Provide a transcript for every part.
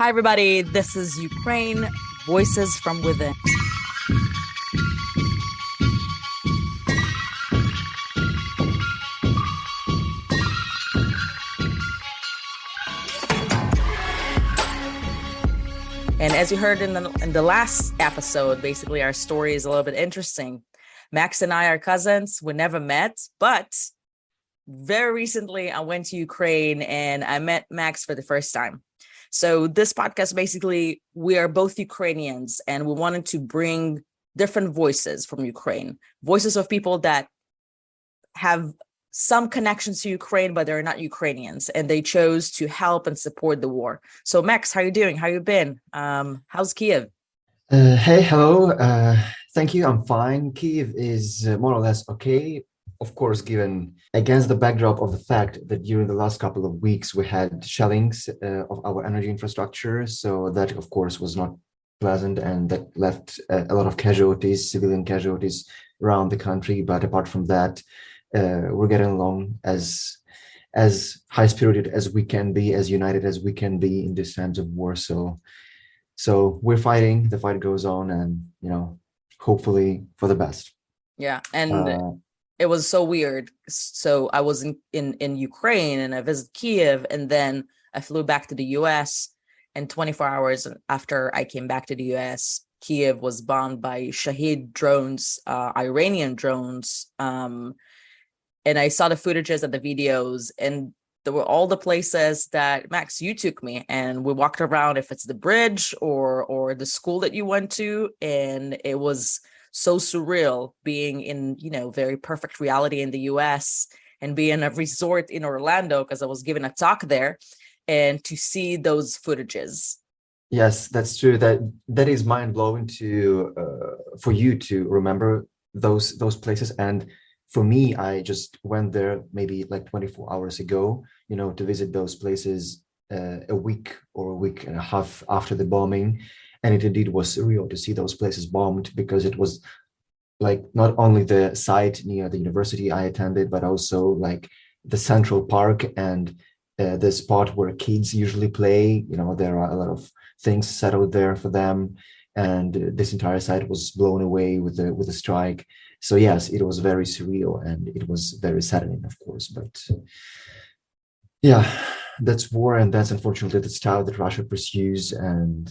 Hi, everybody. This is Ukraine, Voices from Within. And as you heard in the last episode, basically our story is a little bit interesting. Max and I are cousins. We never met, but very recently I went to Ukraine and I met Max for the first time. So this podcast, basically, we are both Ukrainians and we wanted to bring different voices from Ukraine, voices of people that have some connections to Ukraine, but they're not Ukrainians, and they chose to help and support the war. So Max, how you doing? How you been? How's Kiev? Hello. Thank you. I'm fine. Kiev is more or less okay. Of course, given against the backdrop of the fact that during the last couple of weeks we had shellings of our energy infrastructure, so that of course was not pleasant, and that left a lot of casualties, civilian casualties around the country. But apart from that, we're getting along as high-spirited as we can be, as united as we can be in these times of war. So we're fighting. The fight goes on, and hopefully for the best. Yeah, and it was so weird. So I was in Ukraine and I visited Kiev, and then I flew back to the US. And 24 hours after I came back to the US, Kiev was bombed by Shahid drones, Iranian drones. And I saw the footages and the videos, and there were all the places that Max, you took me, and we walked around, if it's the bridge or the school that you went to, and it was so surreal being in, very perfect reality in the US and be in a resort in Orlando, because I was given a talk there, and to see those footages. Yes, that's true. That is mind blowing to for you to remember those places. And for me, I just went there maybe like 24 hours ago, to visit those places a week or a week and a half after the bombing. And it indeed was surreal to see those places bombed, because it was like not only the site near the university I attended, but also like the Central Park and the spot where kids usually play. There are a lot of things settled there for them, and this entire site was blown away with the strike. So yes, it was very surreal, and it was very saddening, of course. But yeah, that's war, and that's unfortunately the style that Russia pursues, and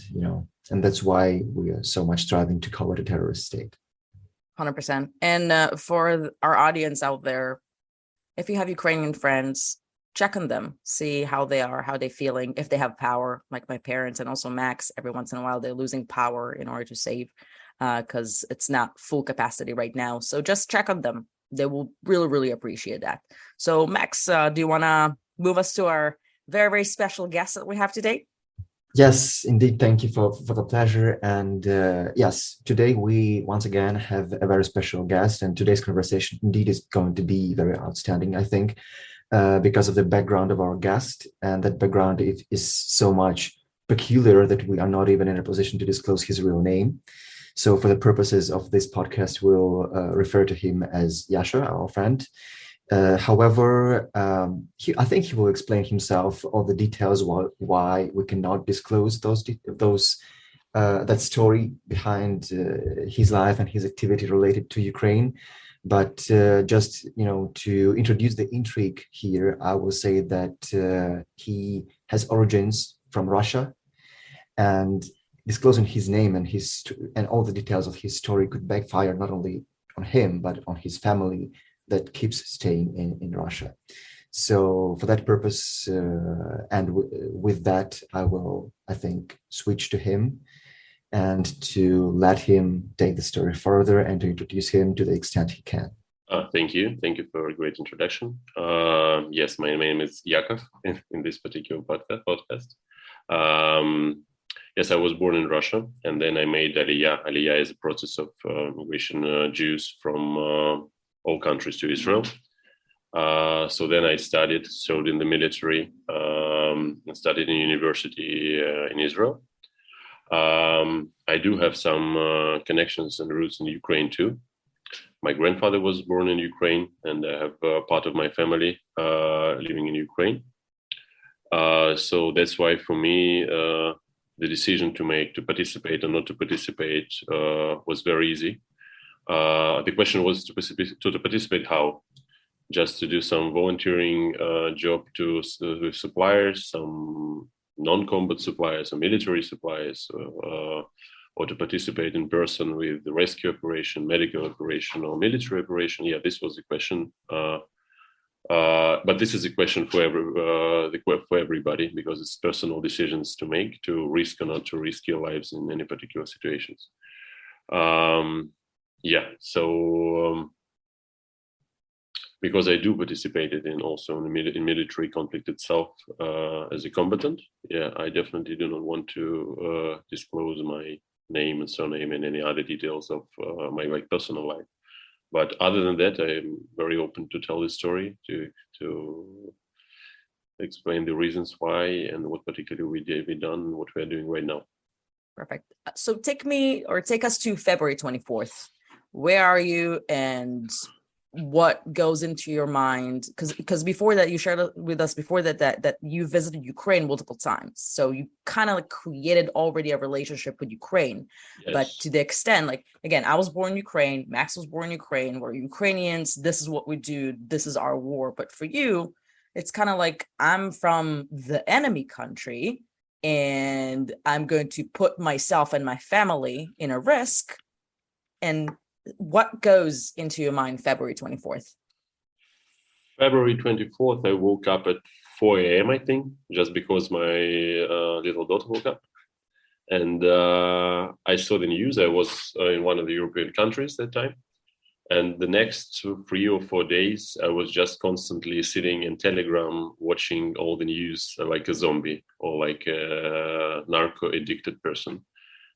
and that's why we are so much striving to call it a terrorist state. 100%. And for our audience out there, if you have Ukrainian friends, check on them, see how they are, how they're feeling, if they have power, like my parents and also Max. Every once in a while, they're losing power in order to save, because it's not full capacity right now. So just check on them. They will really, really appreciate that. So Max, do you want to move us to our very, very special guest that we have today? Yes, indeed. Thank you for the pleasure. And yes, today we once again have a very special guest, and today's conversation indeed is going to be very outstanding, I think, because of the background of our guest. And that background is so much peculiar that we are not even in a position to disclose his real name. So for the purposes of this podcast, we'll refer to him as Yasha, our friend. However, I think he will explain himself all the details why we cannot disclose that story behind his life and his activity related to Ukraine. But just to introduce the intrigue here, I will say that he has origins from Russia, and disclosing his name and all the details of his story could backfire not only on him but on his family that keeps staying in Russia. So for that purpose, and with that, I think, switch to him and to let him take the story further and to introduce him to the extent he can. Thank you. Thank you for a great introduction. Yes, my name is Yakov in this particular podcast. Yes, I was born in Russia, and then I made Aliyah. Aliyah is a process of migration Jews from all countries to Israel. So then I served in the military, and studied in university in Israel. I do have some connections and roots in Ukraine too. My grandfather was born in Ukraine, and I have part of my family living in Ukraine. So that's why for me, the decision to make to participate or not to participate was very easy. The question was to participate how? Just to do some volunteering job with suppliers, some non-combat suppliers, some military suppliers, or to participate in person with the rescue operation, medical operation, or military operation. Yeah, this was the question. But this is a question for everybody, because it's personal decisions to make, to risk or not to risk your lives in any particular situations. Because I do participated in military conflict itself as a combatant. Yeah, I definitely do not want to disclose my name and surname and any other details of my personal life. But other than that, I am very open to tell this story, to explain the reasons why and what particularly we done and what we are doing right now. Perfect. So take us to February 24th. Where are you and what goes into your mind? Because before that, you shared with us that you visited Ukraine multiple times. So you kind of created already a relationship with Ukraine. Yes. But to the extent, again, I was born in Ukraine, Max was born in Ukraine, we're Ukrainians, this is what we do, this is our war. But for you, it's kind of like, I'm from the enemy country and I'm going to put myself and my family in a risk. And what goes into your mind February 24th? February 24th, I woke up at 4 a.m., I think, just because my little daughter woke up. And I saw the news. I was in one of the European countries that time. And the next 3 or 4 days, I was just constantly sitting in Telegram, watching all the news like a zombie or like a narco-addicted person.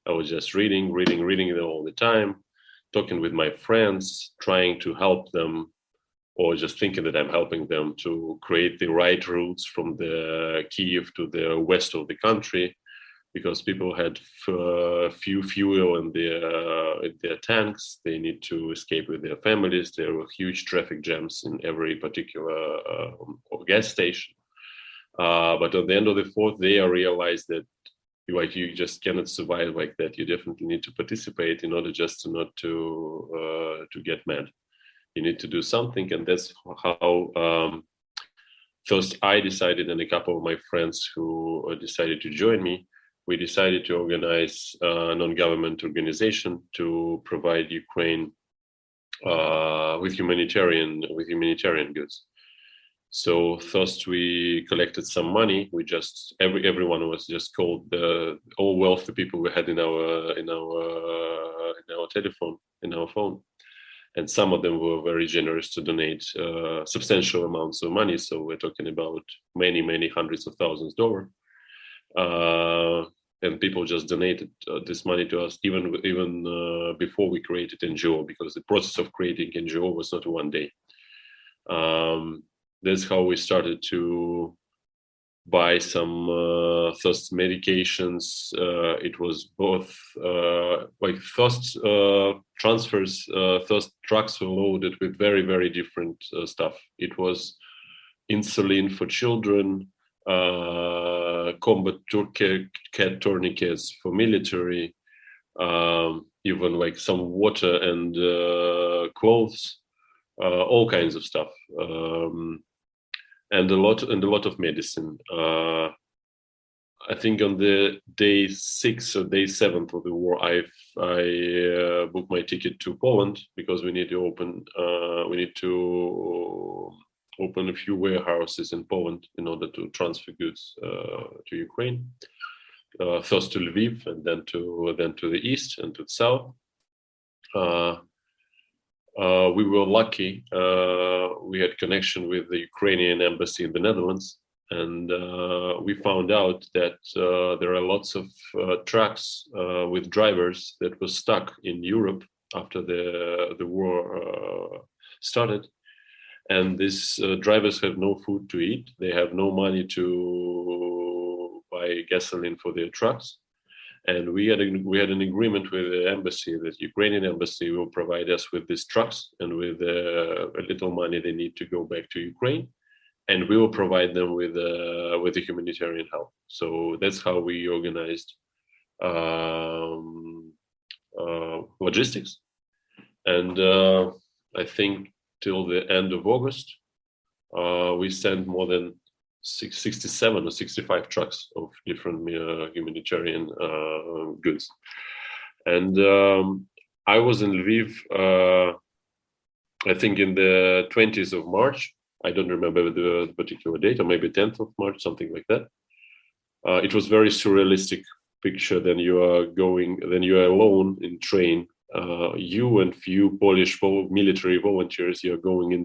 I was just reading it all the time, talking with my friends, trying to help them, or just thinking that I'm helping them to create the right routes from the Kiev to the west of the country, because people had few fuel in their tanks. They need to escape with their families. There were huge traffic jams in every particular gas station. But at the end of the 4th day, I realized that you just cannot survive like that. You definitely need to participate in order just not to get mad. You need to do something, and that's how first I decided, and a couple of my friends who decided to join me. We decided to organize a non-government organization to provide Ukraine with humanitarian goods. So first we collected some money. We just everyone was just called all wealthy people we had in our telephone, in our phone, and some of them were very generous to donate substantial amounts of money. So we're talking about many hundreds of thousands of dollars. And people just donated this money to us even before we created NGO, because the process of creating NGO was not one day. That's how we started to buy some first medications. It was both first transfers, first trucks were loaded with very different stuff. It was insulin for children, combat tourniquets for military, even like some water and clothes, all kinds of stuff, and a lot of medicine. I think on the day 6 or day 7 of the war, I booked my ticket to Poland, because we need to open a few warehouses in Poland in order to transfer goods to Ukraine. First to Lviv, and then to the east and to the south. We were lucky. We had connection with the Ukrainian embassy in the Netherlands, and we found out that there are lots of trucks with drivers that were stuck in Europe after the war started. And these drivers have no food to eat. They have no money to buy gasoline for their trucks. And we had an agreement with the embassy, that Ukrainian embassy will provide us with these trucks and with a little money they need to go back to Ukraine, and we will provide them with the humanitarian help. So that's how we organized logistics. And I think till the end of August, we sent more than 67 or 65 trucks of different humanitarian goods. And I was in Lviv, I think in the 20th of March. I don't remember the particular date, or maybe 10th of March, something like that. It was very surrealistic picture. Then you are alone in train. You and few Polish military volunteers, you're going in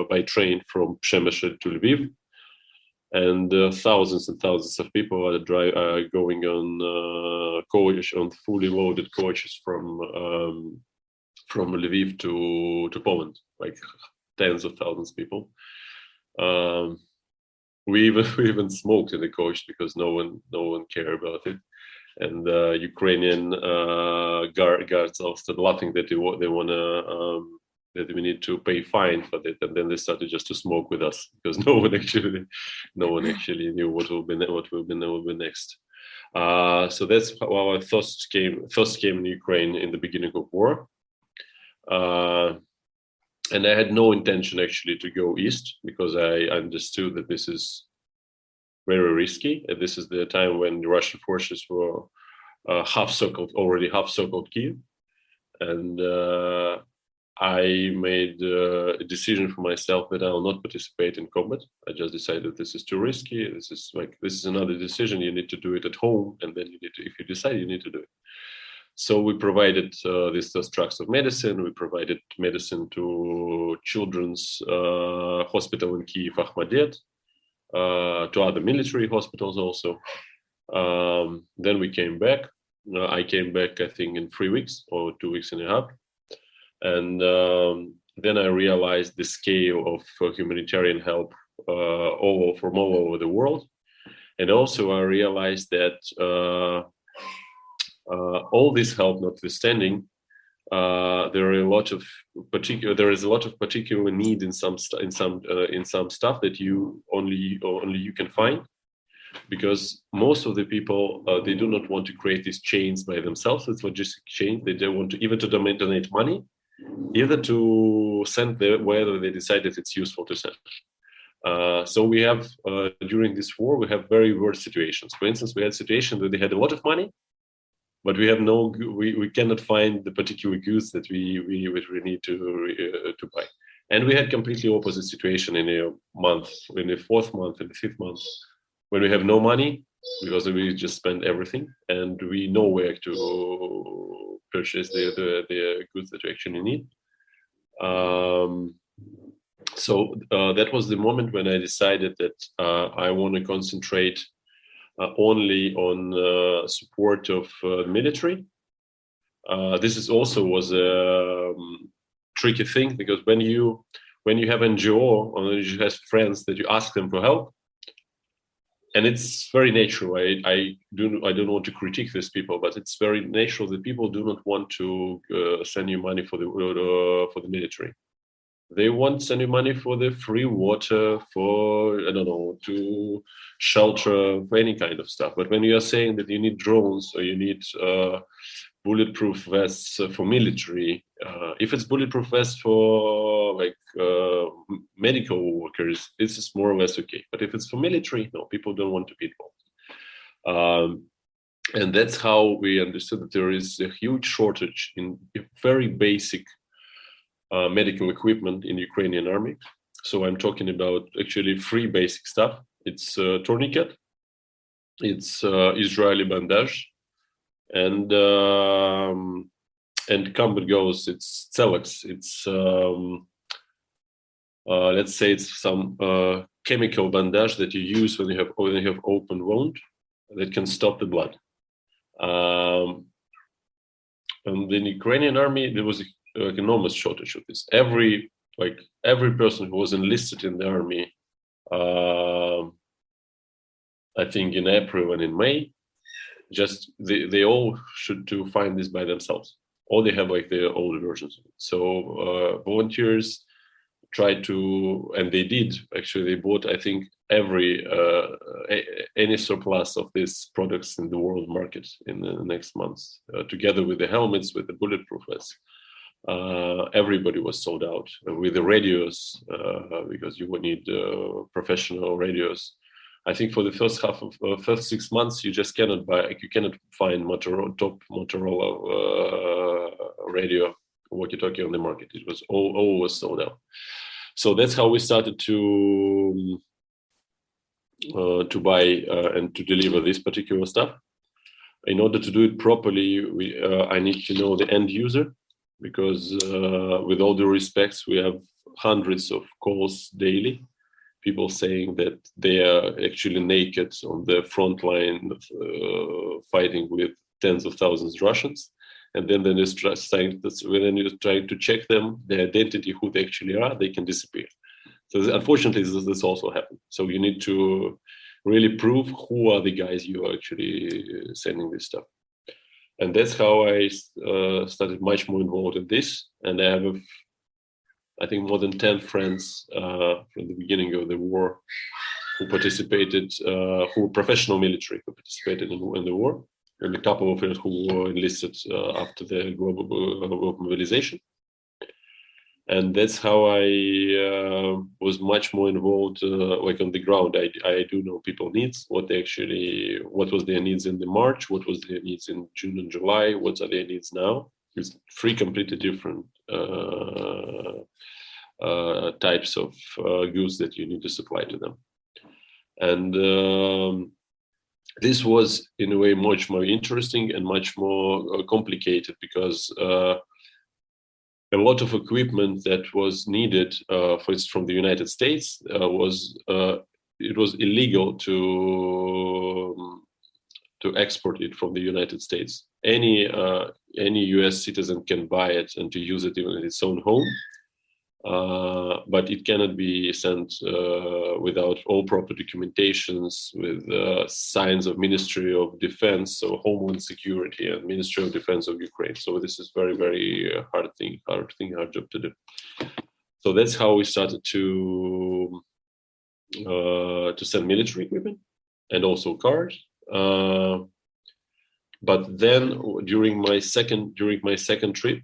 by train from Przemysl to Lviv, and thousands and thousands of people are going on fully loaded coaches from Lviv to Poland, like tens of thousands of people. We even smoked in the coach because no one cared about it. And Ukrainian guards also laughing that they wanna that we need to pay fine for that, and then they started just to smoke with us because no one actually knew what will be next. So that's how our first came in Ukraine in the beginning of war, and I had no intention actually to go east because I understood that this is very risky. And this is the time when the Russian forces were already half circled Kiev, and I made a decision for myself that I will not participate in combat. I just decided this is too risky. This is another decision. You need to do it at home, and then if you decide, you need to do it. So we provided these trucks of medicine. We provided medicine to children's hospital in Kiev, Akhmadet, to other military hospitals also. Then we came back. I came back, I think, in 3 weeks or 2 weeks and a half. And then I realized the scale of humanitarian help from all over the world. And also I realized that all this help notwithstanding, there is a lot of particular need in some stuff that only you can find, because most of the people they do not want to create these chains by themselves. It's logistic chain. They don't want to either to donate money, either to send whether they decide that it's useful to send. So we have during this war we have very weird situations. For instance, we had situations where they had a lot of money, but we cannot find the particular goods that we need to buy. And we had completely opposite situation in a month, in the 4th month, in the 5th month, when we have no money because we just spend everything, and we know where to purchase the goods that we actually need. So that was the moment when I decided that I want to concentrate only on support of military. This is also was a tricky thing, because when you have NGO or you have friends that you ask them for help, and it's very natural. I don't want to critique these people, but it's very natural that people do not want to send you money for the military. They want to send you money for the free water, for, I don't know, to shelter, for any kind of stuff. But when you are saying that you need drones or you need bulletproof vests for military, if it's bulletproof vests for medical workers, this is more or less okay. But if it's for military, no, people don't want to be involved. And that's how we understood that there is a huge shortage in very basic medical equipment in Ukrainian army. So I'm talking about actually 3 basic stuff. It's tourniquet, it's Israeli bandage, and combat goes, it's Celex. It's let's say it's some chemical bandage that you use when you have open wound that can stop the blood. And in the Ukrainian army, there was enormous shortage of this. Every person who was enlisted in the army, I think in April and in May, just they all should to find this by themselves, or they have the old versions of it. So volunteers tried to, and they did actually. They bought, I think, any surplus of these products in the world market in the next months, together with the helmets, with the bulletproof vests. Everybody was sold out with the radios, because you would need professional radios. I think for the first 6 months, you just cannot find top Motorola radio walkie-talkie on the market. It was all was sold out. So that's how we started to buy and to deliver this particular stuff. In order to do it properly, I need to know the end user, because with all due respects, we have hundreds of calls daily. People saying that they are actually naked on the front line, fighting with tens of thousands of Russians. And then when you're trying to check them, their identity, who they actually are, they can disappear. So unfortunately, this also happened. So you need to really prove who are the guys you are actually sending this stuff. And that's how I started much more involved in this. And I have I think more than 10 friends from the beginning of the war who participated, who were professional military, who participated in the war, and a couple of friends who were enlisted after the global mobilization. And that's how I was much more involved, like on the ground. I do know people's needs, what was their needs in the March, what was their needs in June and July, what are their needs now. It's three completely different types of goods that you need to supply to them. And this was, in a way, much more interesting and much more complicated, because a lot of equipment that was needed from the United States was illegal to export it from the United States. Any U.S. citizen can buy it and to use it even in its own home, but it cannot be sent without all proper documentations, with signs of Ministry of Defense, so Homeland Security, and Ministry of Defense of Ukraine. So this is very, very hard job to do. So that's how we started to send military equipment and also cars. But then during my second trip,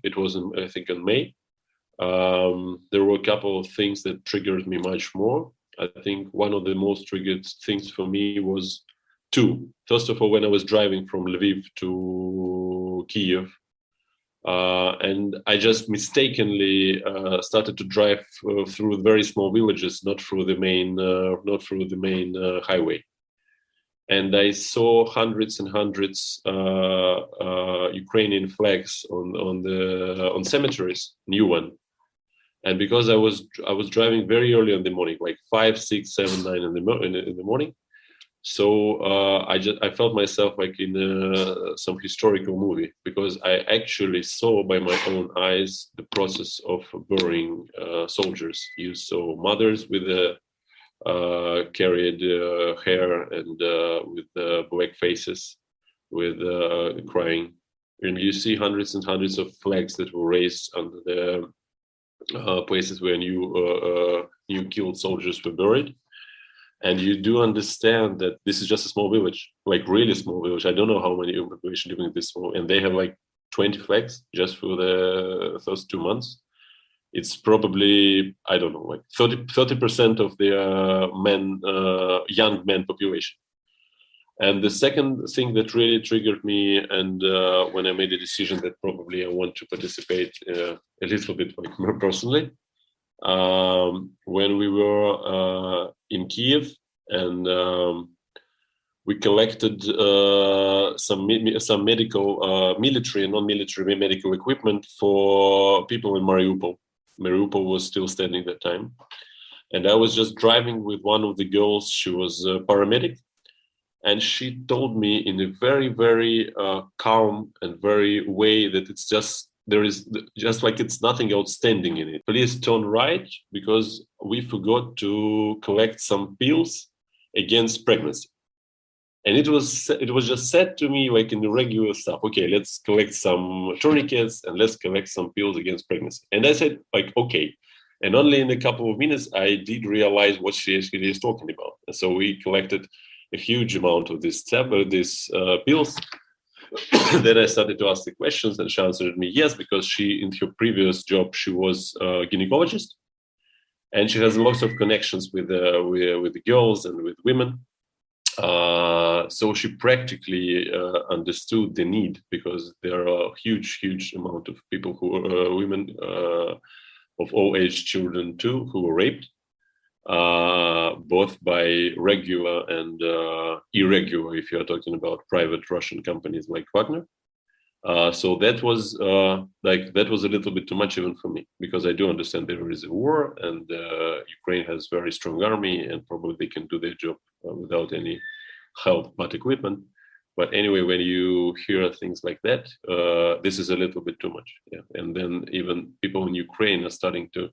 it was I think in May. There were a couple of things that triggered me much more. I think one of the most triggered things for me was two. First of all, when I was driving from Lviv to Kiev, and I just mistakenly started to drive through very small villages, not through the main highway. And I saw hundreds and hundreds Ukrainian flags on cemeteries, new one. And because I was driving very early in the morning, like 5, 6, 7, 9 in the morning, so I felt myself like in some historical movie, because I actually saw by my own eyes the process of burying soldiers. You saw mothers with carried hair and with black faces, with crying, and you see hundreds and hundreds of flags that were raised under the places where new killed soldiers were buried. And you do understand that this is just a small village, like really small village. I don't know how many population living in this small, and they have like 20 flags just for the first 2 months. It's probably, I don't know, like 30% of their young men population. And the second thing that really triggered me, and when I made a decision that probably I want to participate a little bit like more personally, when we were in Kiev, and we collected some medical, military and non-military medical equipment for people in Mariupol. Mariupol was still standing at that time. And I was just driving with one of the girls. She was a paramedic. And she told me in a very, very calm and very way that it's just, there is just like it's nothing outstanding in it. Please turn right, because we forgot to collect some pills against pregnancy. And it was just said to me like in the regular stuff. Okay, let's collect some tourniquets and let's collect some pills against pregnancy. And I said like, okay, And only in a couple of minutes, I did realize what she actually is talking about. And so we collected a huge amount of these pills. Then I started to ask the questions, and she answered me yes, because she, in her previous job, she was a gynecologist, and she has lots of connections with the girls and with women. So she practically understood the need, because there are a huge amount of people who are women of all age, children too, who were raped, both by regular and irregular, if you are talking about private Russian companies like Wagner. So that was a little bit too much even for me, because I do understand there is a war, and Ukraine has very strong army, and probably they can do their job without any help but equipment. But anyway, when you hear things like that, this is a little bit too much. Yeah. And then even people in Ukraine are starting to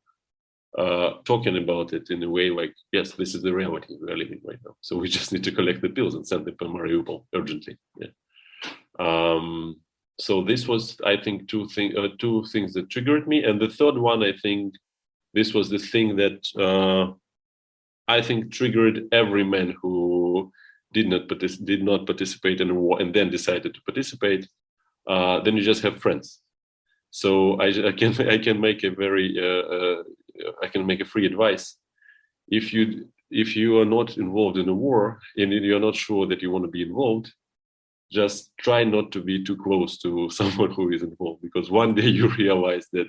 talking about it in a way like, yes, this is the reality we are living right now. So we just need to collect the pills and send them to Mariupol urgently. Yeah. So this was, I think, two things that triggered me. And the third one, I think, this was the thing that I think triggered every man who did not participate in a war and then decided to participate. Then you just have friends. So I can make a free advice. If you are not involved in a war and you're not sure that you want to be involved, just try not to be too close to someone who is involved, because one day you realize that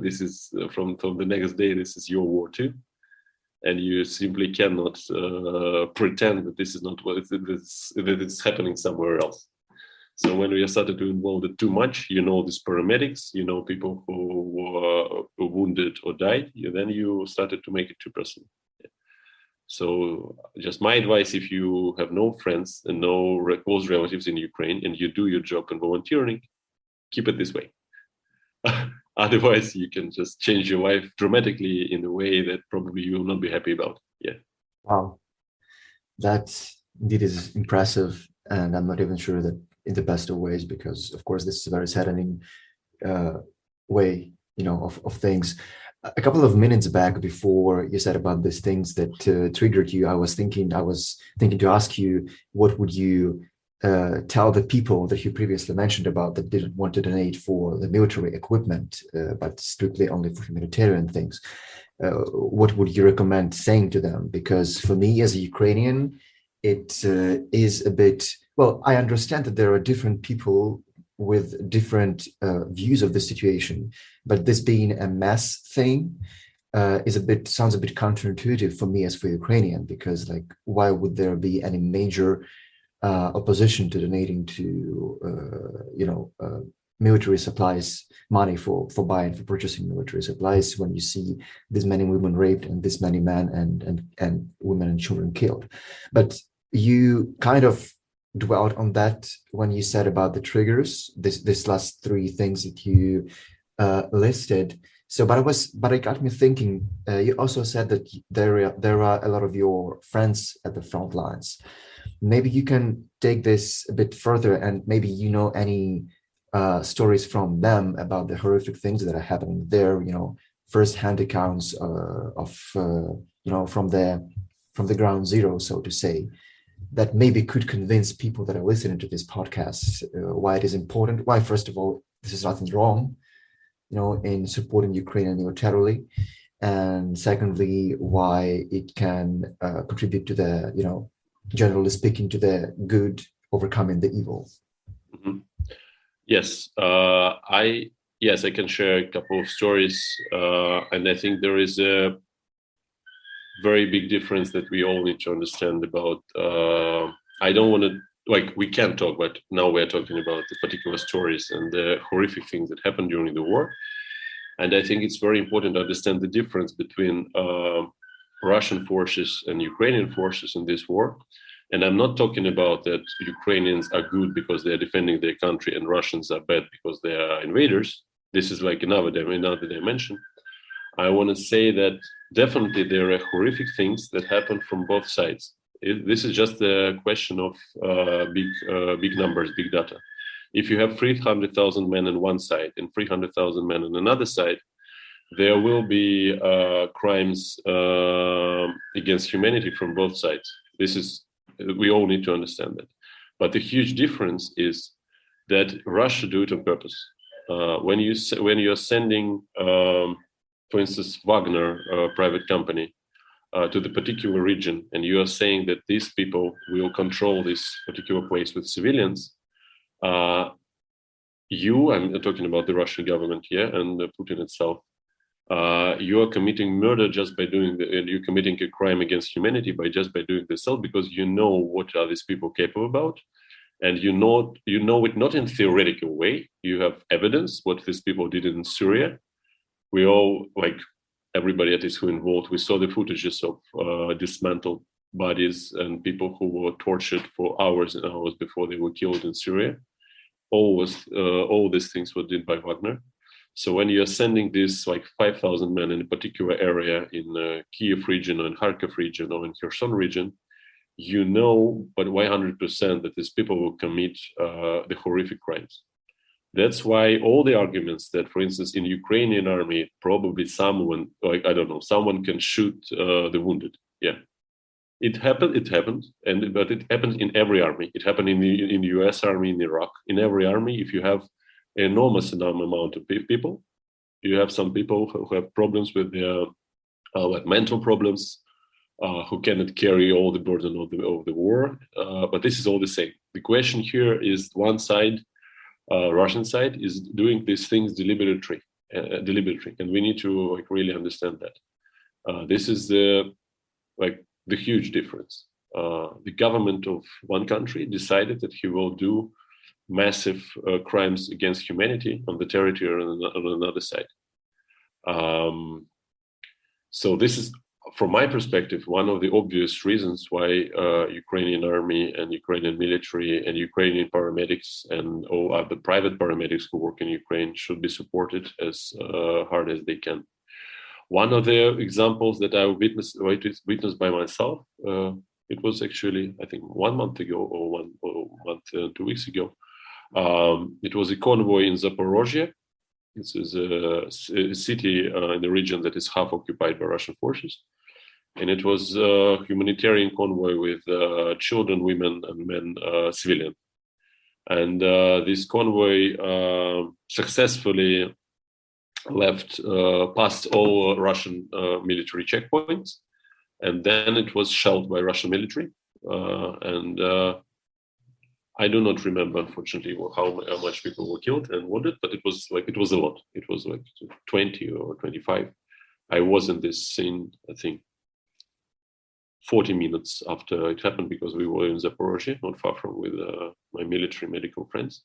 this is from the next day, this is your war too. And you simply cannot pretend that this is not what that it's happening somewhere else. So when we started to involve it too much, these paramedics, people who were wounded or died, then you started to make it too personal. Yeah. So just my advice, if you have no friends and no close relatives in Ukraine, and you do your job in volunteering, keep it this way. Otherwise, you can just change your life dramatically in a way that probably you will not be happy about. Yeah. Wow. That indeed is impressive. And I'm not even sure that in the best of ways, because of course, this is a very saddening way, of things. A couple of minutes back, before you said about these things that triggered you, I was thinking to ask you, what would you tell the people that you previously mentioned about that didn't want to donate for the military equipment, but strictly only for humanitarian things? What would you recommend saying to them? Because for me as a Ukrainian, it is a bit, well, I understand that there are different people with different views of the situation, but this being a mass thing sounds a bit counterintuitive for me as for Ukrainian, because why would there be any major opposition to donating to military supplies, money for purchasing military supplies, when you see this many women raped and this many men and women and children killed? But you kind of dwelt on that when you said about the triggers, this last three things that you listed. So, but it got me thinking. You also said that there are a lot of your friends at the front lines. Maybe you can take this a bit further, and maybe any stories from them about the horrific things that are happening there. First-hand accounts of from the ground zero, so to say, that maybe could convince people that are listening to this podcast why it is important. Why, first of all, this is nothing wrong, in supporting Ukraine militarily, and secondly, why it can contribute to the, generally speaking, to the good overcoming the evil. Mm-hmm. Yes, I can share a couple of stories, and I think there is a very big difference that we all need to understand about. I don't want to, we can talk, but now we're talking about the particular stories and the horrific things that happened during the war. And I think it's very important to understand the difference between Russian forces and Ukrainian forces in this war. And I'm not talking about that Ukrainians are good because they are defending their country and Russians are bad because they are invaders. This is another dimension. I want to say that definitely there are horrific things that happen from both sides. This is just a question of big numbers, big data. If you have 300,000 men on one side and 300,000 men on another side, there will be crimes against humanity from both sides. We all need to understand that. But the huge difference is that Russia do it on purpose. When you're sending, for instance, Wagner, a private company, to the particular region, and you are saying that these people will control this particular place with civilians, I'm talking about the Russian government here and Putin itself, you are committing murder just by you're committing a crime against humanity by doing this because you know what are these people capable about, and you know it not in theoretical way. You have evidence what these people did in Syria. We all, like everybody that is who involved, we saw the footages of dismantled bodies and people who were tortured for hours and hours before they were killed in Syria. All these things were done by Wagner. So when you're sending this like 5,000 men in a particular area in Kiev region or in Kharkiv region or in Kherson region, you know, but 100% that these people will commit the horrific crimes. That's why all the arguments that, for instance, in Ukrainian army, probably someone, like, I don't know, someone can shoot the wounded. Yeah, it happened, but it happened in every army. It happened in the US army, in Iraq, in every army. If you have enormous amount of people, you have some people who have problems with their like mental problems, who cannot carry all the burden of the war. But this is all the same. The question here is one side, Russian side, is doing these things deliberately, and we need to like really understand that. This is the huge difference. The government of one country decided that he will do massive crimes against humanity on the territory on another side. So this is, from my perspective, one of the obvious reasons why Ukrainian army and Ukrainian military and Ukrainian paramedics and all other private paramedics who work in Ukraine should be supported as hard as they can. One of the examples that I witnessed by myself, it was actually, I think, 1 month ago or 1 month, 2 weeks ago. It was a convoy in Zaporozhye. This is a city in the region that is half occupied by Russian forces. And it was a humanitarian convoy with children, women, and men, civilian. And this convoy successfully left past all Russian military checkpoints. And then it was shelled by Russian military. And I do not remember, unfortunately, how much people were killed and wounded, but it was a lot. It was like 20 or 25. I was in this scene, I think, 40 minutes after it happened, because we were in Zaporozhye, not far from with my military medical friends.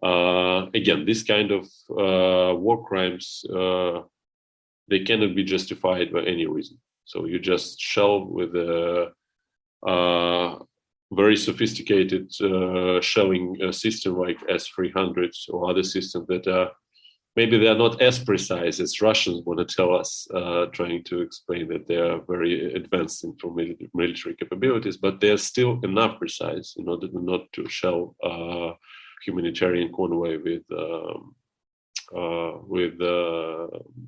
Again, this kind of war crimes, they cannot be justified by any reason. So you just shell with a very sophisticated shelling system like S-300 or other systems that maybe they are not as precise as Russians want to tell us, trying to explain that they are very advanced in military capabilities, but they are still enough precise in order not to shell humanitarian convoy with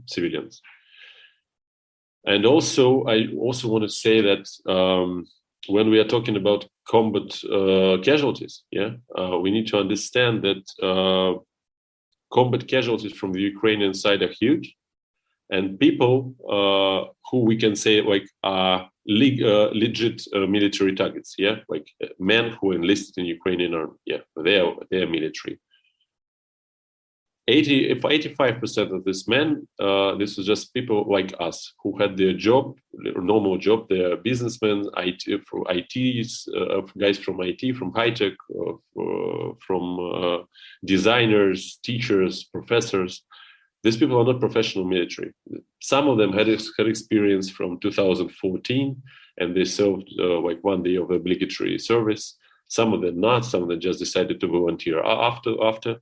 civilians. And also, I also want to say that when we are talking about combat casualties, we need to understand that combat casualties from the Ukrainian side are huge, and people who we can say like are legit military targets, like men who enlisted in Ukrainian army, they are military. 85% of these men, this is just people like us who had their job, their normal job. They're businessmen, ITs, guys from IT, from high tech, from designers, teachers, professors. These people are not professional military. Some of them had experience from 2014, and they served like 1 day of obligatory service. Some of them not. Some of them just decided to volunteer after.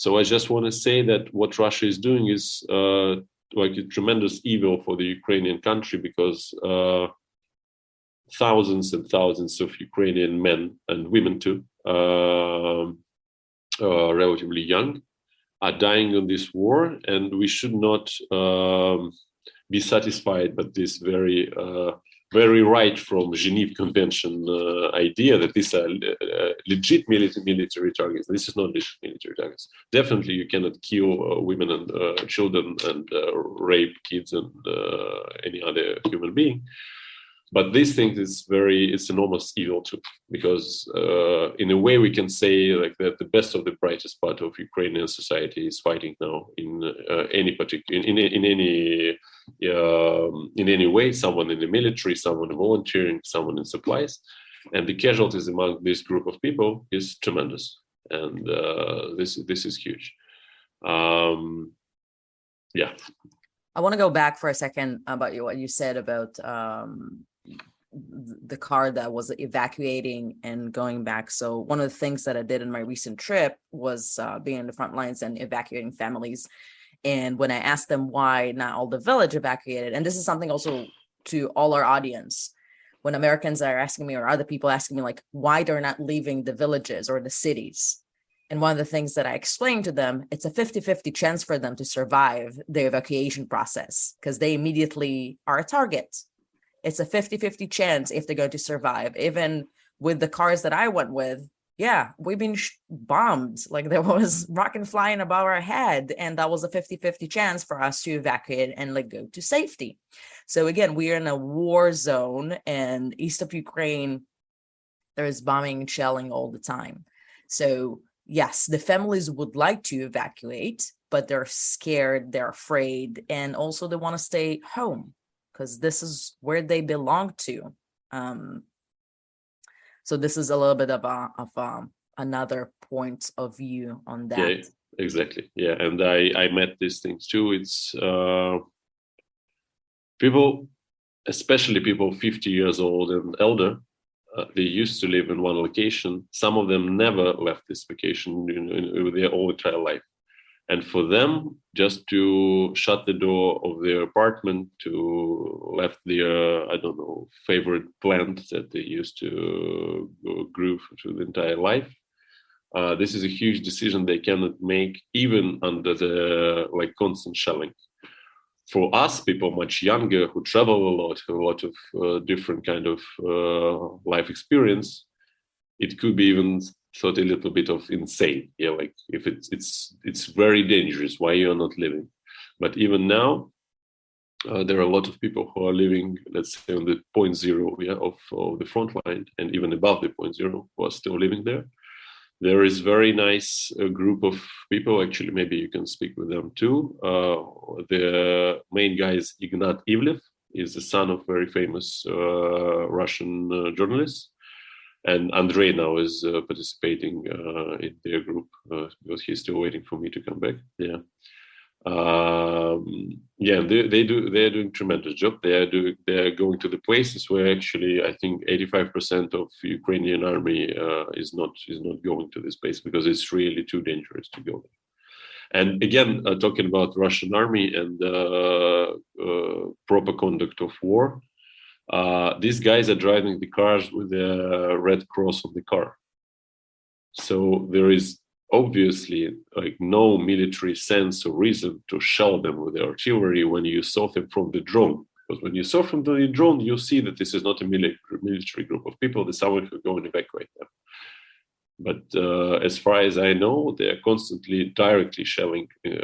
So I just want to say that what Russia is doing is like a tremendous evil for the Ukrainian country, because thousands and thousands of Ukrainian men and women too, relatively young, are dying in this war, and we should not be satisfied by this very right from Geneva Convention idea that these are legit military targets. This is not legit military targets. Definitely, you cannot kill women and children and rape kids and any other human being. But this thing is it's enormous evil too, because in a way we can say like that the best of the brightest part of Ukrainian society is fighting now in any particular in any way. Someone in the military, someone volunteering, someone in supplies, and the casualties among this group of people is tremendous, and this is huge. Yeah. I want to go back for a second about what you said about the car that was evacuating and going back. So one of the things that I did in my recent trip was being in the front lines and evacuating families. And when I asked them why not all the village evacuated, and this is something also to all our audience, when Americans are asking me or other people asking me like why they're not leaving the villages or the cities. And one of the things that I explained to them, it's a 50-50 chance for them to survive the evacuation process because they immediately are a target. It's a 50-50 chance if they're going to survive. Even with the cars that I went with, yeah, we've been bombed. Like there was rocket flying above our head. And that was a 50-50 chance for us to evacuate and like go to safety. So again, we are in a war zone, and east of Ukraine, there is bombing and shelling all the time. So yes, the families would like to evacuate, but they're scared, they're afraid, and also they want to stay home because this is where they belong to. So this is a little bit of another point of view on that. Yeah, exactly. Yeah, and I met these things too. It's people, especially people 50 years old and elder. They used to live in one location. Some of them never left this location in their whole entire life. And for them, just to shut the door of their apartment, to left their, favorite plant that they used to grow through the entire life. This is a huge decision they cannot make even under the constant shelling. For us, people much younger who travel a lot, have a lot of different kind of life experience, it could be even thought a little bit of insane. Yeah, like if it's very dangerous. Why you're not living? But even now, there are a lot of people who are living, let's say, on the 0.0 of the front line, and even above the 0.0, who are still living there. There is very nice group of people. Actually, maybe you can speak with them too. The main guy is Ignat Ivlev. He's the son of very famous Russian journalist. And Andrei now is participating in their group because he's still waiting for me to come back. Yeah. They're doing tremendous job. They're going to the places where actually I think 85% of Ukrainian army is not going to this place because it's really too dangerous to go there. And again, talking about Russian army and proper conduct of war, these guys are driving the cars with a red cross on the car. So there is obviously no military sense or reason to shell them with the artillery when you saw them from the drone. Because when you saw from the drone, you see that this is not a military group of people. There's someone who go and evacuate them. But as far as I know, they are constantly directly shelling in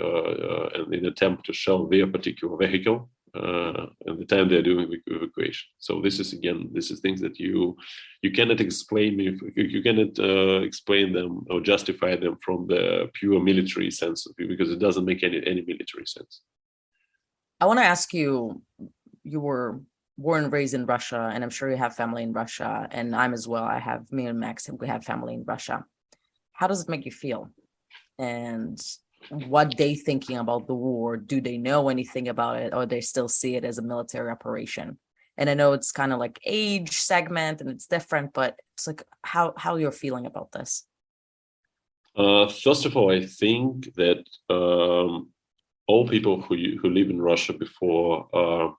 an attempt to shell their particular vehicle. And the time they're doing evacuation. So this is things that you cannot explain you cannot explain them or justify them from the pure military sense of it, because it doesn't make any military sense. I want to ask you, you were born and raised in Russia, and I'm sure you have family in Russia, and I'm as well. Me and Max, we have family in Russia. How does it make you feel? And what they thinking about the war? Do they know anything about it, or they still see it as a military operation? And I know it's kind of like age segment and it's different, but it's like how you're feeling about this. First of all, I think that all people who live in Russia before,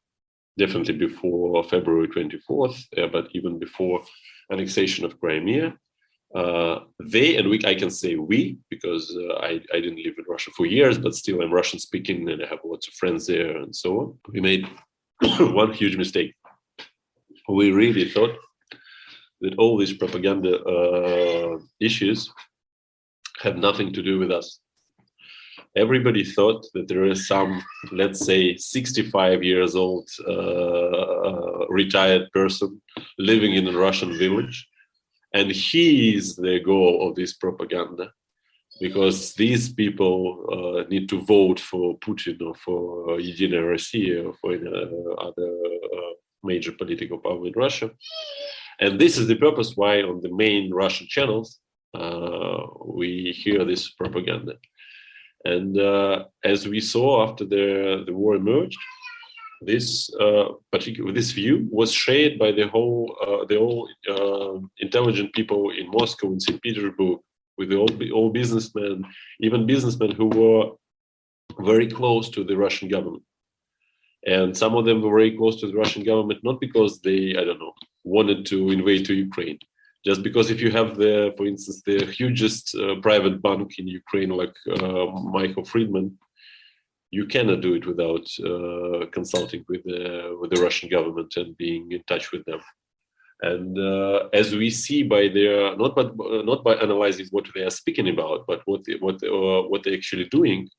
definitely before February 24th, but even before annexation of Crimea, they and we, I can say we, because I didn't live in Russia for years, but still I'm Russian speaking and I have lots of friends there and so on. We made one huge mistake. We really thought that all these propaganda issues have nothing to do with us. Everybody thought that there is some, let's say, 65 years old retired person living in a Russian village, and he is the goal of this propaganda, because these people need to vote for Putin or for Единая Россия or for other major political power in Russia. And this is the purpose why on the main Russian channels we hear this propaganda. And as we saw after the war emerged, this this view was shared by the whole intelligent people in Moscow and St. Petersburg, with all businessmen, even businessmen who were very close to the Russian government. And some of them were very close to the Russian government, not because they, I don't know, wanted to invade to Ukraine, just because if you have for instance, the hugest private bank in Ukraine, like Michael Friedman, you cannot do it without consulting with the Russian government and being in touch with them. And as we see by their not by analyzing what they are speaking about, but what they're actually doing,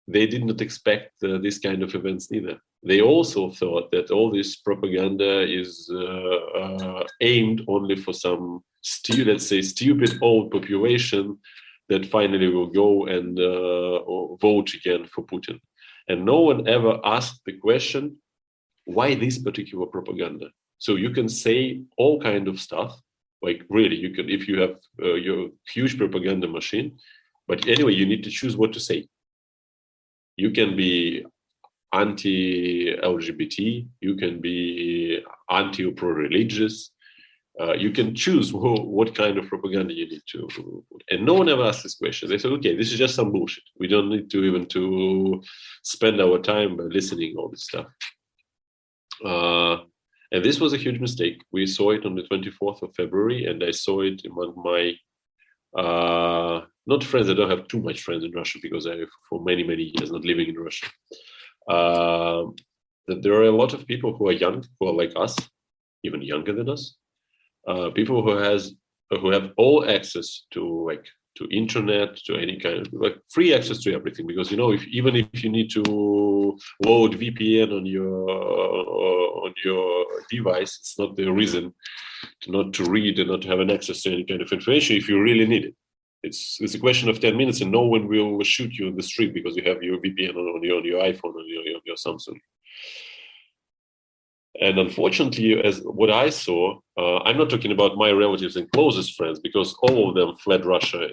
they did not expect this kind of events neither. They also thought that all this propaganda is aimed only for some, let's say, stupid old population that finally will go and vote again for Putin. And no one ever asked the question, why this particular propaganda? So you can say all kind of stuff, like really, you can, if you have your huge propaganda machine, but anyway, you need to choose what to say. You can be anti-LGBT, you can be anti or pro-religious, you can choose what kind of propaganda you need to. And no one ever asked this question. They said, okay, this is just some bullshit. We don't need to even to spend our time by listening all this stuff. And this was a huge mistake. We saw it on the 24th of February, and I saw it among my, not friends, I don't have too much friends in Russia because I, for many, many years, not living in Russia. That there are a lot of people who are young, who are like us, even younger than us, people who have all access to internet, to any kind of free access to everything, because even if you need to load VPN on your device, it's not the reason not to read and not to have an access to any kind of information if you really need it. It's a question of 10 minutes and no one will shoot you in the street because you have your VPN on your iPhone or your Samsung. And unfortunately, as what I saw, I'm not talking about my relatives and closest friends, because all of them fled Russia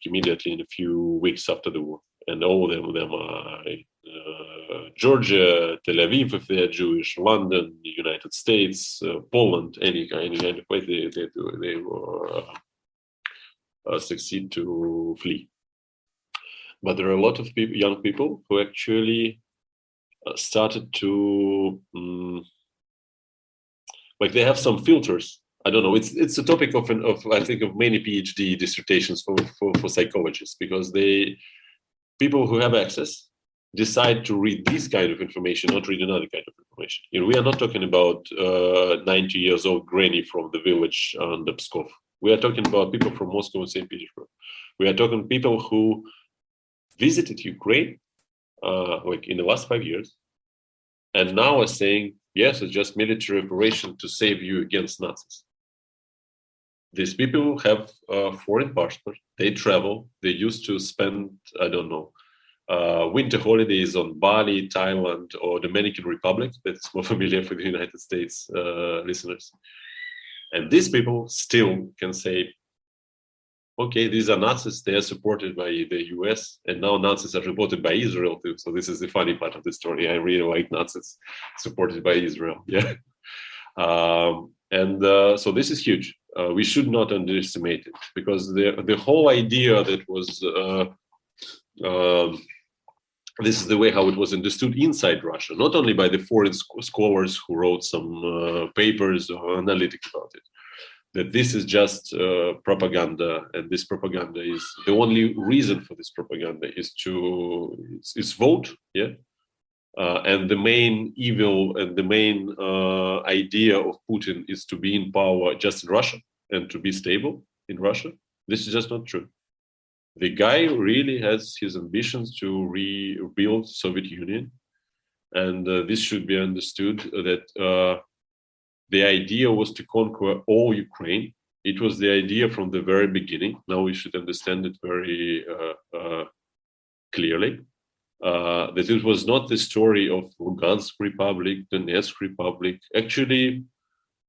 immediately in a few weeks after the war. And all of them are Georgia, Tel Aviv, if they are Jewish, London, the United States, Poland, any kind of place they were succeed to flee. But there are a lot of young people who actually started to they have some filters. I don't know. It's a topic of I think of many PhD dissertations for psychologists, because people who have access decide to read this kind of information, not read another kind of information. We are not talking about 90 years old granny from the village on the Pskov. We are talking about people from Moscow and St. Petersburg. We are talking people who visited Ukraine in the last 5 years, and now are saying, yes, it's just military operation to save you against Nazis. These people have foreign passports. They travel. They used to spend, I don't know, winter holidays on Bali, Thailand, or Dominican Republic. That's more familiar for the United States listeners. And these people still can say, okay, these are Nazis. They are supported by the US, and now Nazis are supported by Israel too. So this is the funny part of the story. I really like Nazis supported by Israel. Yeah. So this is huge. We should not underestimate it, because the whole idea that was this is the way how it was understood inside Russia, not only by the foreign scholars who wrote some papers or analytic about it, that this is just propaganda, and this propaganda is the only reason for this propaganda is vote, yeah. And the main evil and the main idea of Putin is to be in power just in Russia and to be stable in Russia. This is just not true. The guy really has his ambitions to rebuild Soviet Union, and this should be understood that the idea was to conquer all Ukraine. It was the idea from the very beginning. Now we should understand it very clearly. That it was not the story of Lugansk Republic, Donetsk Republic. Actually,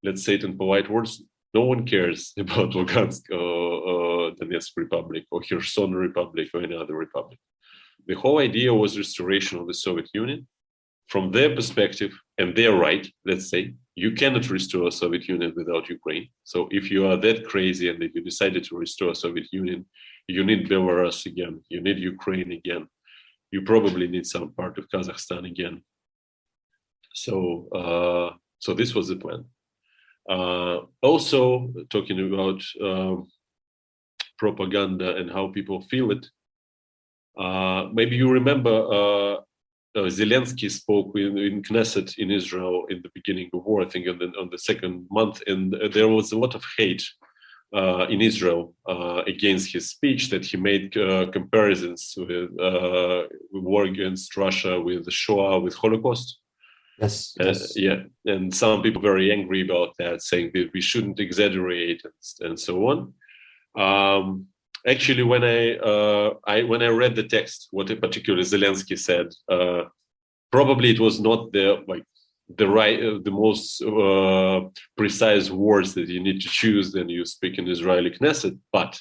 let's say it in polite words, no one cares about Lugansk or Donetsk Republic or Kherson Republic or any other republic. The whole idea was restoration of the Soviet Union. From their perspective, and they're right, let's say, you cannot restore Soviet Union without Ukraine. So if you are that crazy and if you decided to restore Soviet Union, you need Belarus again, you need Ukraine again. You probably need some part of Kazakhstan again. So, so this was the plan. Also, talking about propaganda and how people feel it. Maybe you remember Zelensky spoke in Knesset in Israel in the beginning of war, I think on the second month, and there was a lot of hate in Israel against his speech, that he made comparisons with war against Russia, with the Shoah, with Holocaust. Yes. Yeah, and some people very angry about that, saying that we shouldn't exaggerate and so on. Actually, when I read the text, what in particular Zelensky said, probably it was not the most precise words that you need to choose when you speak in Israeli Knesset. But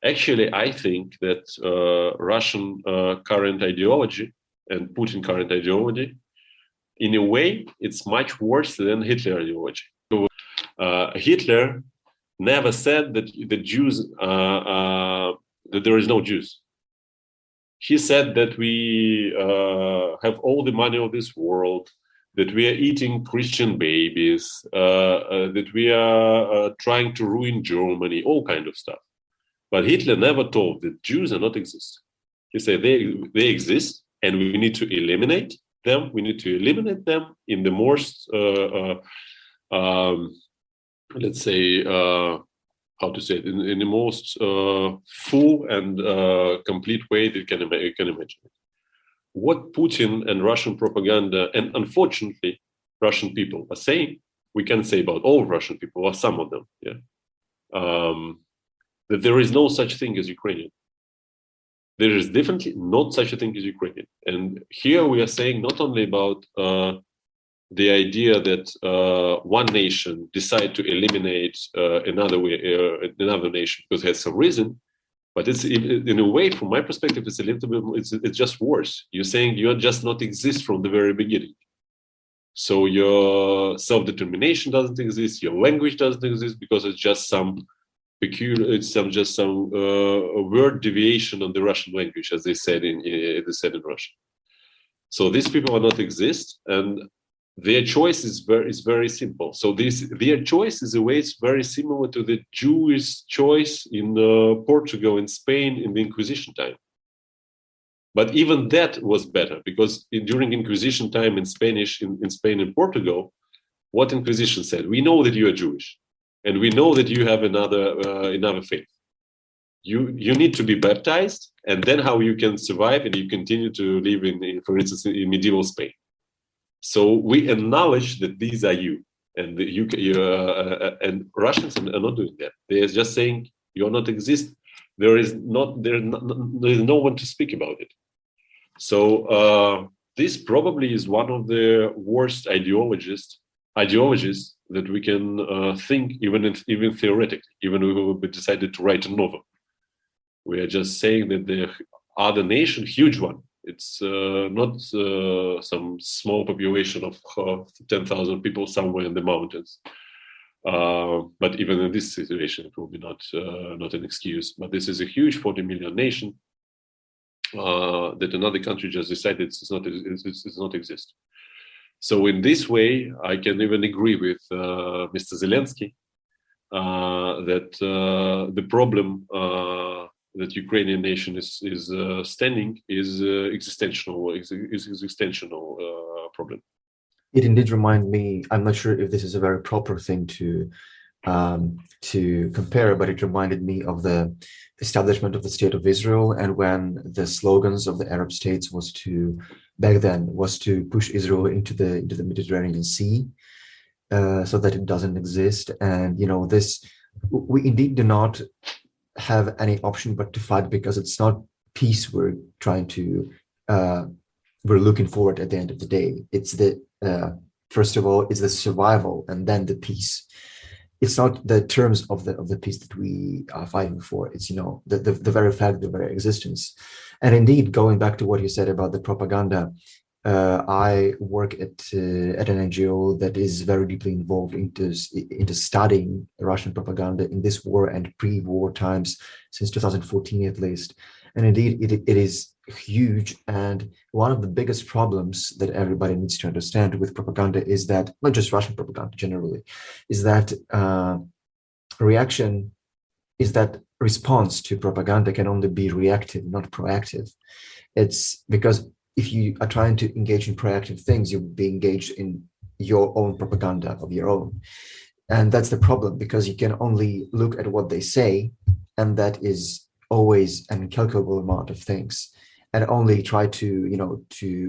actually, I think that Russian current ideology and Putin current ideology, in a way, it's much worse than Hitler ideology. Hitler never said that the Jews that there is no Jews. He said that we have all the money of this world, that we are eating Christian babies, that we are trying to ruin Germany, all kind of stuff. But Hitler never told that Jews do not exist. He said they exist, and we need to eliminate them. We need to eliminate them in the most, let's say, how to say it, in the most full and complete way that you can imagine. What Putin and Russian propaganda, and unfortunately Russian people are saying, we can say about all Russian people, or some of them, yeah, that there is no such thing as Ukrainian. There is definitely not such a thing as Ukrainian. And here we are saying not only about the idea that one nation decide to eliminate another nation because it has some reason, but it's in a way, from my perspective, it's a little bit. It's just worse. You're saying you just not exist from the very beginning. So your self-determination doesn't exist. Your language doesn't exist because it's just some peculiar. It's just some word deviation on the Russian language, as they said in Russia. So these people are not exist, and their choice is very simple. So their choice is a way it's very similar to the Jewish choice in Portugal and Spain in the Inquisition time. But even that was better, because during Inquisition time in Spanish in Spain and Portugal, what Inquisition said: we know that you are Jewish, and we know that you have another faith. You need to be baptized, and then how you can survive and you continue to live in, for instance, in medieval Spain. So we acknowledge that these are you, and and Russians are not doing that. They are just saying you are not exist. There is no one to speak about it. So this probably is one of the worst ideologies that we can think, even theoretically, even if we decided to write a novel. We are just saying that the other nation, huge one. It's not some small population of 10,000 people somewhere in the mountains. But even in this situation, it will be not an excuse. But this is a huge 40 million nation that another country just decided it's not exist. So in this way, I can even agree with Mr. Zelensky that the problem that Ukrainian nation is standing is existential problem. It indeed reminded me, I'm not sure if this is a very proper thing to compare, but it reminded me of the establishment of the State of Israel, and when the slogans of the Arab states back then was to push Israel into the Mediterranean Sea, so that it doesn't exist. And we indeed do not have any option but to fight, because it's not peace we're trying to we're looking forward at the end of the day. It's the first of all, it's the survival, and then the peace. It's not the terms of the peace that we are fighting for. It's the very fact, the very existence. And indeed, going back to what you said about the propaganda, I work at an NGO that is very deeply involved into studying Russian propaganda in this war and pre-war times, since 2014 at least. And indeed, it is huge. And one of the biggest problems that everybody needs to understand with propaganda is that, not just Russian propaganda generally, is that response to propaganda can only be reactive, not proactive. It's because if you are trying to engage in proactive things, you'll be engaged in your own propaganda of your own. And that's the problem, because you can only look at what they say, and that is always an incalculable amount of things, and only try to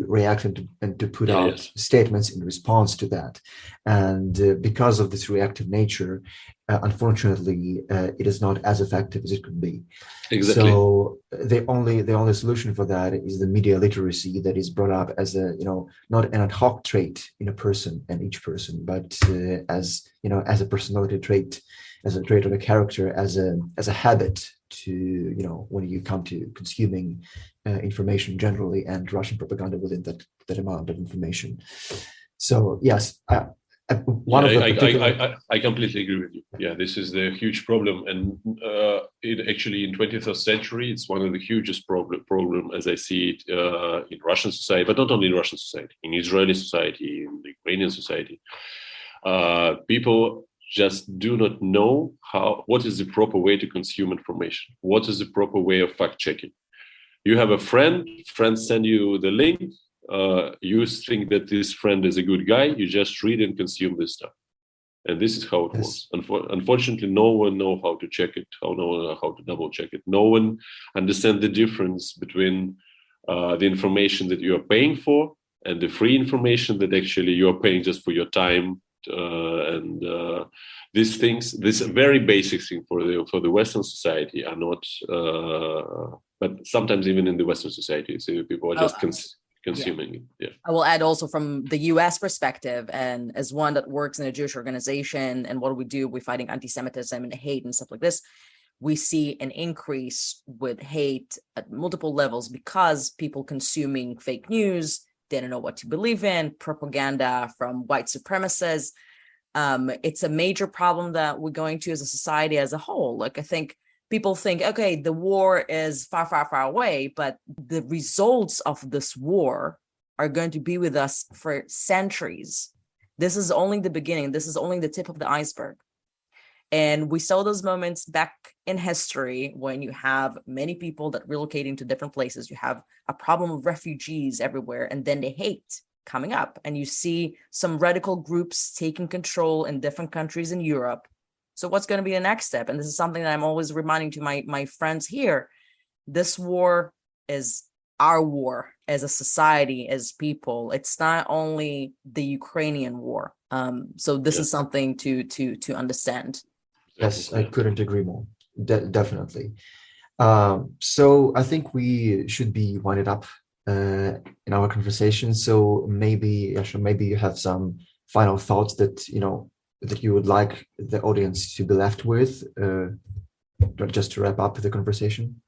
react and to put out statements in response to that. And because of this reactive nature, unfortunately, it is not as effective as it could be. Exactly. So the only solution for that is the media literacy that is brought up as not an ad hoc trait in a person and each person, but as a personality trait, as a trait of a character, as a habit to when you come to consuming information generally, and Russian propaganda within that amount of information. So yes, I completely agree with you. Yeah, this is the huge problem, and it actually in 21st century, it's one of the hugest problem as I see it in Russian society, but not only in Russian society, in Israeli society, in the Ukrainian society. People just do not know what is the proper way to consume information. What is the proper way of fact checking? You have a friend send you the link. You think that this friend is a good guy. You just read and consume this stuff, and this is how it works. Unfortunately, no one knows how to check it. How to double check it. No one understands the difference between the information that you are paying for and the free information that actually you are paying just for your time. These things, this very basic thing for the Western society are not, but sometimes even in the Western society, so people are just consuming it. Yeah. I will add also from the US perspective, and as one that works in a Jewish organization, and what do? We're fighting anti-Semitism and hate and stuff like this. We see an increase with hate at multiple levels because people consuming fake news. They don't know what to believe in, propaganda from white supremacists. It's a major problem that we're going to as a society as a whole. Like, I think people think, okay, the war is far, far, far away, but the results of this war are going to be with us for centuries. This is only the beginning. This is only the tip of the iceberg. And we saw those moments back in history when you have many people that relocating to different places. You have a problem of refugees everywhere, and then the hate coming up. And you see some radical groups taking control in different countries in Europe. So what's going to be the next step? And this is something that I'm always reminding to my friends here. This war is our war as a society, as people. It's not only the Ukrainian war. So this is something to understand. Yes, I couldn't agree more. Definitely. So I think we should be winding up in our conversation. So maybe, Yasha, maybe you have some final thoughts that that you would like the audience to be left with, just to wrap up the conversation.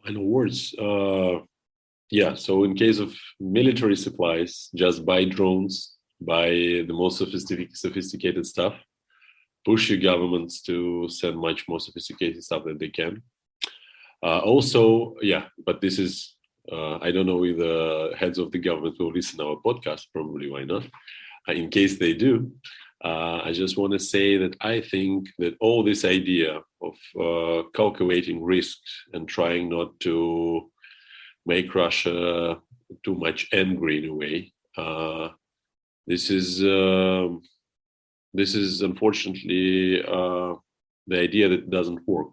Final words. So in case of military supplies, just buy drones, buy the most sophisticated stuff. Push your governments to send much more sophisticated stuff than they can. But this is I don't know if the heads of the government will listen to our podcast. Probably, why not? In case they do, I just want to say that I think that all this idea of calculating risks and trying not to make Russia too much angry in a way, this is unfortunately the idea that doesn't work.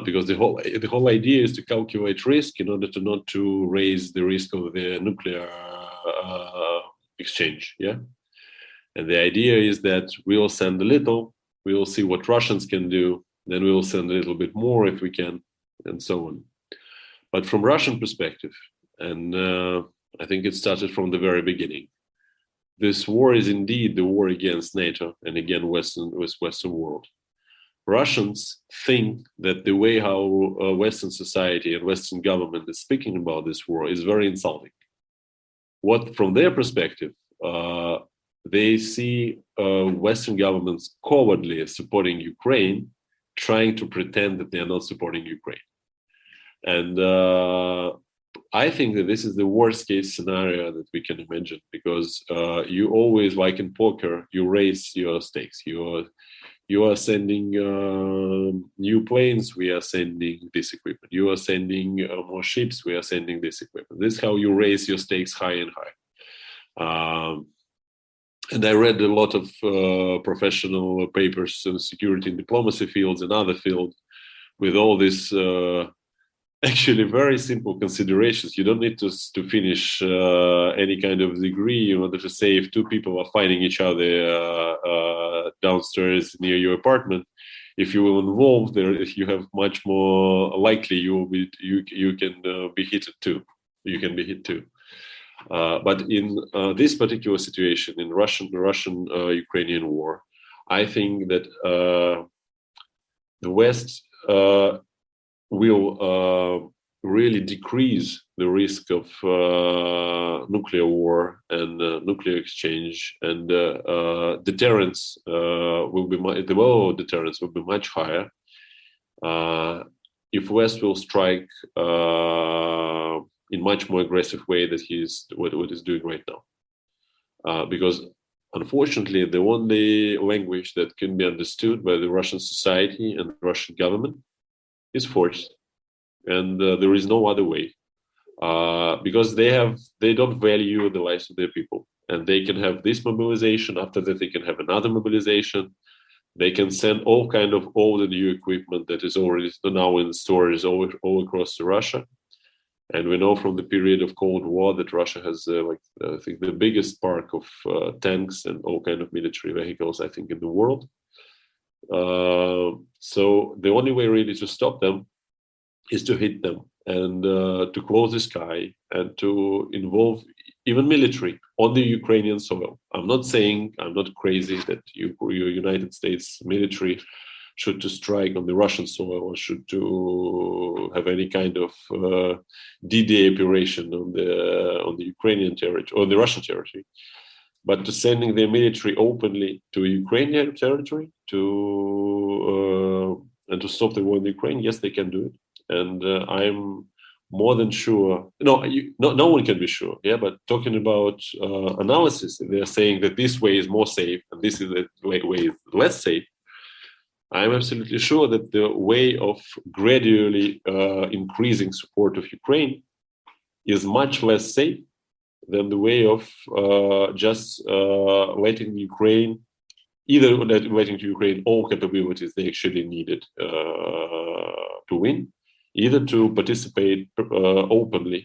Because the whole idea is to calculate risk in order to not to raise the risk of the nuclear exchange. Yeah, and the idea is that we will send a little, we will see what Russians can do, then we will send a little bit more if we can, and so on. But from Russian perspective, and I think it started from the very beginning, this war is indeed the war against NATO and against Western world. Russians think that the way how Western society and Western government is speaking about this war is very insulting. What, from their perspective, they see Western governments cowardly supporting Ukraine, trying to pretend that they are not supporting Ukraine. And I think that this is the worst case scenario that we can imagine, because you always, like in poker, you raise your stakes. You are sending new planes, we are sending this equipment. You are sending more ships, we are sending this equipment. This is how you raise your stakes high and high. And I read a lot of professional papers in security and diplomacy fields and other fields with all this actually very simple considerations. You don't need to finish any kind of degree in order to say if two people are fighting each other downstairs near your apartment. If you will involve there, you have much more likely you can be hit too. You can be hit too. But in this particular situation, in Russian-Ukrainian war, I think that the West will really decrease the risk of nuclear war and nuclear exchange, and deterrence will be the level of deterrence will be much higher if West will strike in much more aggressive way that what is doing right now, because unfortunately the only language that can be understood by the Russian society and the Russian government is force, and there is no other way, because they don't value the lives of their people, and they can have this mobilization. After that, they can have another mobilization. They can send all kind of old and new equipment that is already now in storage all across Russia. And we know from the period of Cold War that Russia has, I think, the biggest park of tanks and all kind of military vehicles, I think, in the world. So the only way really to stop them is to hit them and to close the sky and to involve even military on the Ukrainian soil. I'm not crazy that your United States military should to strike on the Russian soil or should to have any kind of D-Day operation on the Ukrainian territory or the Russian territory. But to sending their military openly to Ukrainian territory and to stop the war in Ukraine, yes, they can do it. And I'm more than sure. No one can be sure. Yeah, but talking about analysis, they are saying that this way is more safe and this is the way is less safe. I'm absolutely sure that the way of gradually increasing support of Ukraine is much less safe than the way of just letting Ukraine, either letting to Ukraine all capabilities they actually needed to win, either to participate openly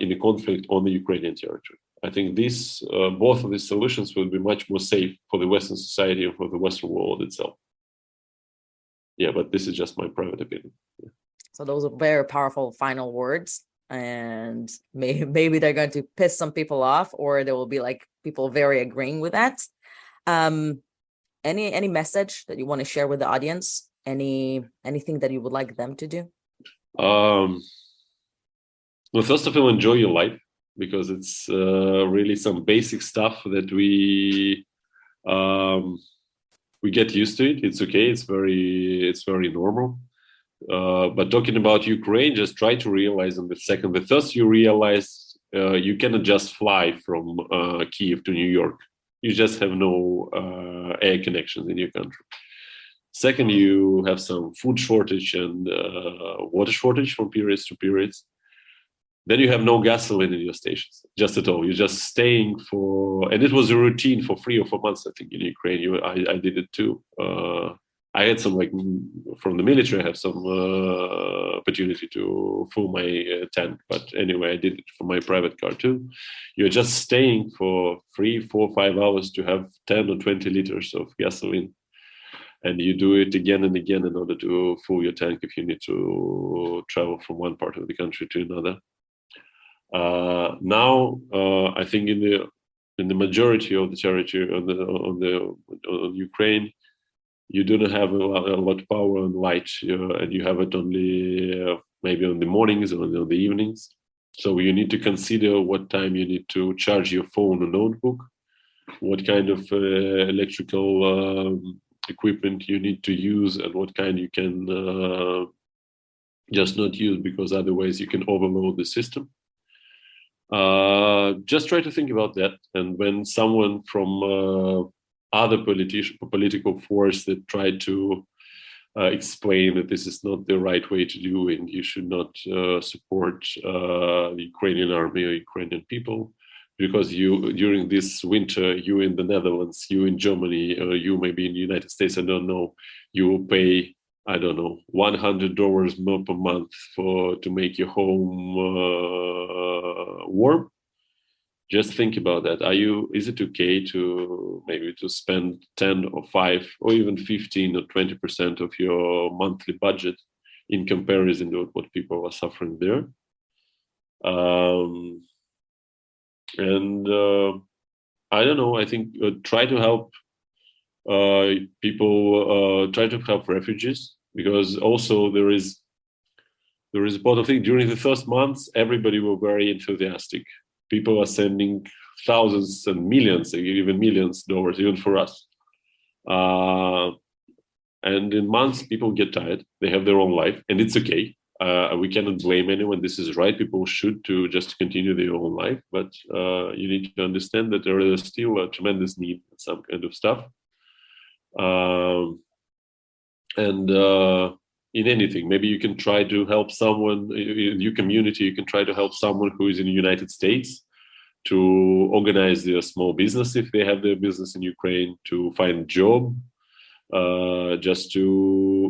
in the conflict on the Ukrainian territory. I think both of these solutions will be much more safe for the Western society and for the Western world itself. Yeah, but this is just my private opinion. Yeah. So those are very powerful final words, and maybe they're going to piss some people off, or there will be like people very agreeing with that. Any message that you want to share with the audience? Anything that you would like them to do? Well, first of all, enjoy your life, because it's really some basic stuff that we get used to it. It's okay. It's very normal. But talking about Ukraine, just try to realize in the second, the first you realize you cannot just fly from Kiev to New York. You just have no air connections in your country. Second, you have some food shortage and water shortage from periods to periods. Then you have no gasoline in your stations, just at all. You're just staying for, and it was a routine for 3 or 4 months, I think, in Ukraine. I did it too. I had some, like, from the military, I have some opportunity to fill my tank. But anyway, I did it for my private car too. You're just staying for 3, 4, 5 hours to have 10 or 20 liters of gasoline. And you do it again and again in order to fill your tank if you need to travel from one part of the country to another. Now, I think in the majority of the territory on Ukraine, you don't have a lot of power and light, and you have it only maybe on the mornings or on the evenings. So you need to consider what time you need to charge your phone or notebook, what kind of electrical equipment you need to use, and what kind you can just not use, because otherwise you can overload the system. Just try to think about that. And when someone from other political force that try to explain that this is not the right way to do and you should not support the Ukrainian army or Ukrainian people, because you, during this winter, you in the Netherlands, you in Germany, or you maybe in the United States, I don't know, you will pay, I don't know, $100 more per month to make your home warm. Just think about that. Is it okay to maybe to spend 10 or 5 or even 15 or 20% of your monthly budget in comparison to what people are suffering there? I don't know, I think try to help people, try to help refugees, because also there is a part of thing. During the first months, everybody were very enthusiastic. People are sending thousands and millions, even millions dollars, even for us. And in months, people get tired. They have their own life, and it's okay. We cannot blame anyone. This is right. People should to just continue their own life, but you need to understand that there is still a tremendous need for some kind of stuff. In anything, maybe you can try to help someone in your community. You can try to help someone who is in the United States to organize their small business if they have their business in Ukraine, to find a job,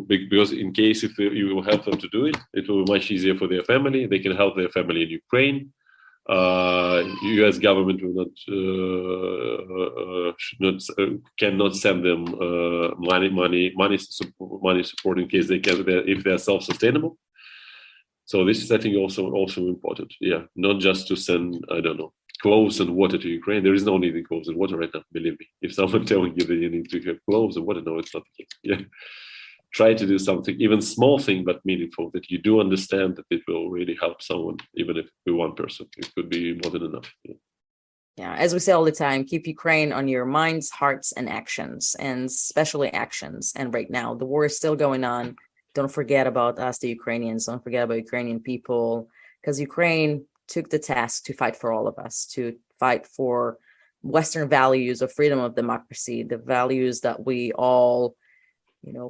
because in case if you will help them to do it, it will be much easier for their family. They can help their family in Ukraine. U.S. government will cannot send them money support in case if they are self-sustainable. So this is, I think, also important. Yeah, not just to send, I don't know, clothes and water to Ukraine. There is no need in clothes and water right now. Believe me. If someone telling you that you need to have clothes and water, no, it's not the case. Yeah. Try to do something, even small thing, but meaningful, that you do understand that it will really help someone, even if it's one person. It could be more than enough. Yeah, as we say all the time, keep Ukraine on your minds, hearts, and actions, and especially actions. And right now, the war is still going on. Don't forget about us, the Ukrainians. Don't forget about Ukrainian people, because Ukraine took the task to fight for all of us, to fight for Western values of freedom, of democracy, the values that we all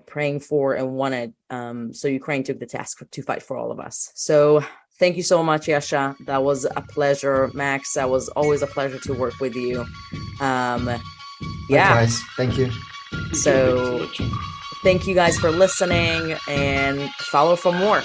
praying for and wanted. So Ukraine took the task to fight for all of us. So thank you so much, Yasha. That was a pleasure. Max, that was always a pleasure to work with you. Yeah. Likewise. Thank you. So thank you guys for listening, and follow for more.